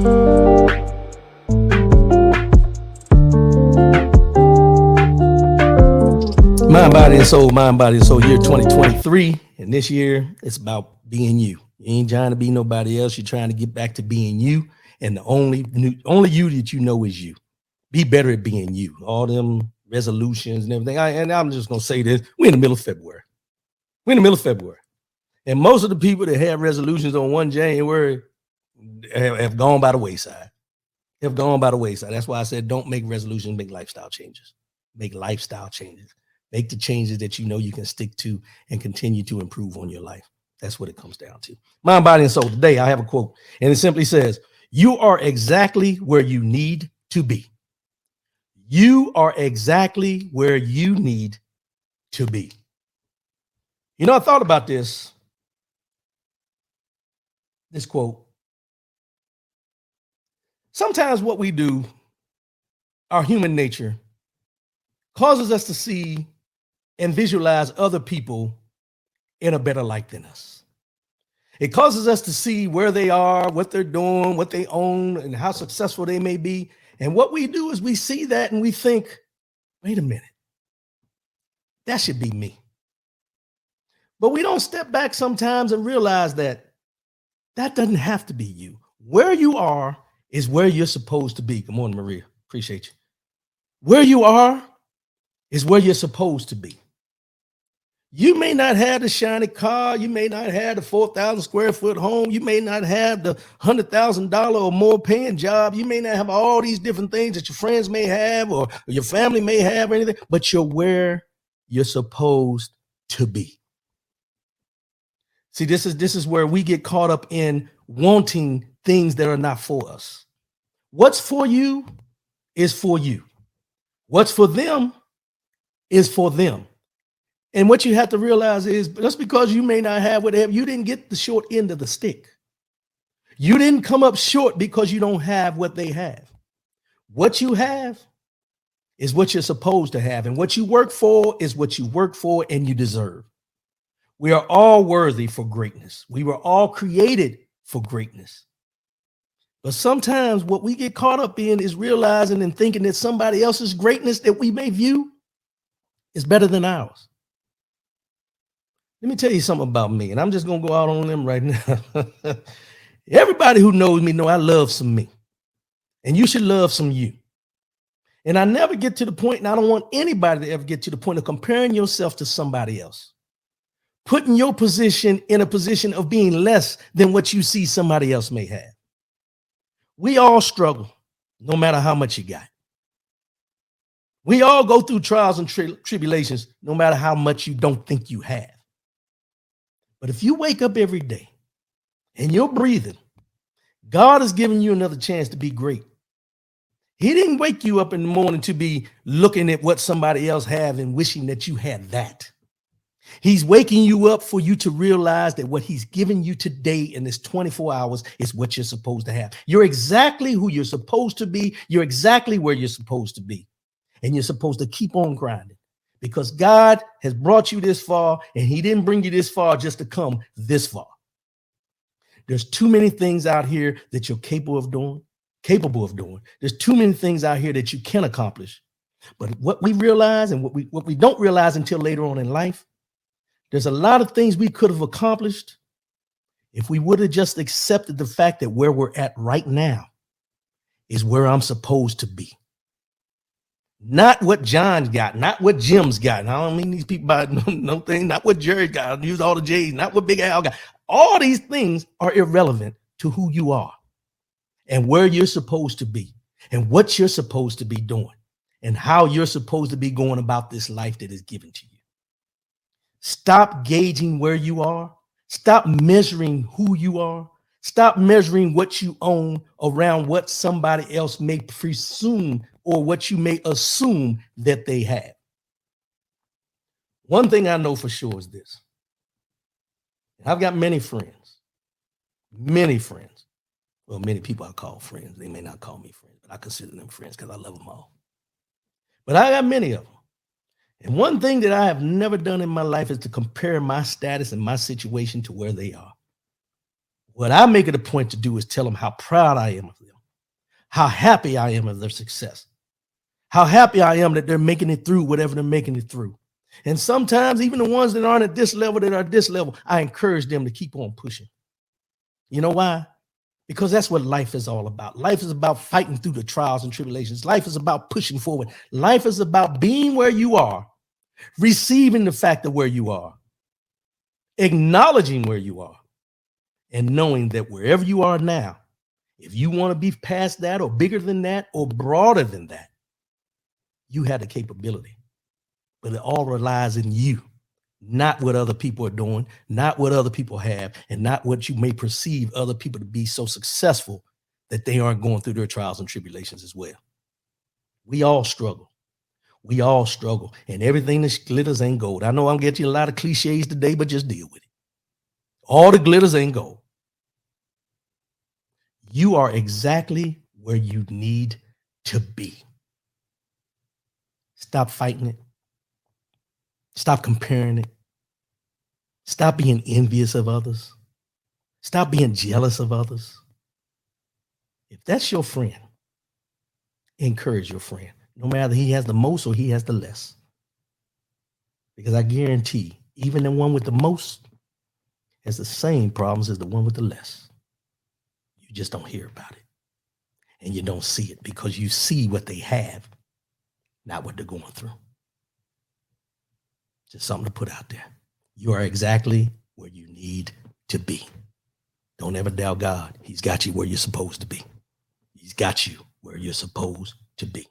Mind, body, and soul, mind, body, and soul, year 2023. And this year, it's about being you. You ain't trying to be nobody else. You're trying to get back to being you. And the only you that you know is you. Be better at being you. All them resolutions and everything. And I'm just going to say this. We're in the middle of February. And most of the people that have resolutions on 1 January have gone by the wayside. That's why I said don't make resolutions, make lifestyle changes. Make the changes that you know you can stick to and continue to improve on your life. That's what it comes down to. Mind, body, and soul. Today, I have a quote, and it simply says, you are exactly where you need to be. You are exactly where you need to be. You know, I thought about this quote. Sometimes what we do, our human nature, causes us to see and visualize other people in a better light than us. It causes us to see where they are, what they're doing, what they own, and how successful they may be. And what we do is we see that and we think, wait a minute, that should be me. But we don't step back sometimes and realize that doesn't have to be you. Where you are is where you're supposed to be. Good morning, Maria. Appreciate you. Where you are is where you're supposed to be. You may not have the shiny car. You may not have the 4,000 square foot home. You may not have the $100,000 or more paying job. You may not have all these different things that your friends may have or your family may have or anything, but you're where you're supposed to be. See, this is where we get caught up in wanting things that are not for us. What's for you is for you. What's for them is for them. And what you have to realize is just because you may not have what they have, you didn't get the short end of the stick. You didn't come up short because you don't have what they have. What you have is what you're supposed to have. And what you work for is what you work for and you deserve. We are all worthy for greatness. We were all created for greatness. But sometimes what we get caught up in is realizing and thinking that somebody else's greatness that we may view is better than ours. Let me tell you something about me, and I'm just going to go out on them right now. Everybody who knows me know I love some me, and you should love some you. And I never get to the point, and I don't want anybody to ever get to the point of comparing yourself to somebody else, putting your position in a position of being less than what you see somebody else may have. We all struggle, no matter how much you got. We all go through trials and tribulations, no matter how much you don't think you have. But if you wake up every day and you're breathing, God has given you another chance to be great. He didn't wake you up in the morning to be looking at what somebody else have and wishing that you had that. He's waking you up for you to realize that what he's given you today in this 24 hours is what you're supposed to have. You're exactly who you're supposed to be. You're exactly where you're supposed to be. And you're supposed to keep on grinding because God has brought you this far and he didn't bring you this far just to come this far. There's too many things out here that you're capable of doing. There's too many things out here that you can accomplish. But what we realize and what we don't realize until later on in life, there's a lot of things we could have accomplished if we would have just accepted the fact that where we're at right now is where I'm supposed to be. Not what John's got, not what Jim's got. And I don't mean these people by no thing, not what Jerry got. I use all the J's, not what Big Al got. All these things are irrelevant to who you are and where you're supposed to be and what you're supposed to be doing and how you're supposed to be going about this life that is given to you. Stop gauging where you are. Stop measuring who you are. Stop measuring what you own around what somebody else may presume or what you may assume that they have. One thing I know for sure is this. I've got many friends. Well, many people I call friends. They may not call me friends, but I consider them friends because I love them all. But I got many of them. And one thing that I have never done in my life is to compare my status and my situation to where they are. What I make it a point to do is tell them how proud I am of them, how happy I am of their success, how happy I am that they're making it through whatever they're making it through. And sometimes even the ones that aren't at this level, that are at this level, I encourage them to keep on pushing. You know why? Because that's what life is all about. Life is about fighting through the trials and tribulations. Life is about pushing forward. Life is about being where you are, receiving the fact of where you are, acknowledging where you are, and knowing that wherever you are now, if you want to be past that or bigger than that or broader than that, you have the capability. But it all relies in you, not what other people are doing, not what other people have, and not what you may perceive other people to be so successful that they aren't going through their trials and tribulations as well. We all struggle. We all struggle. And everything that glitters ain't gold. I know I'm getting a lot of cliches today, but just deal with it. All the glitters ain't gold. You are exactly where you need to be. Stop fighting it. Stop comparing it. Stop being envious of others. Stop being jealous of others. If that's your friend, encourage your friend, no matter he has the most or he has the less. Because I guarantee, even the one with the most has the same problems as the one with the less. You just don't hear about it. And you don't see it because you see what they have, not what they're going through. Just something to put out there. You are exactly where you need to be. Don't ever doubt God. He's got you where you're supposed to be. He's got you where you're supposed to be.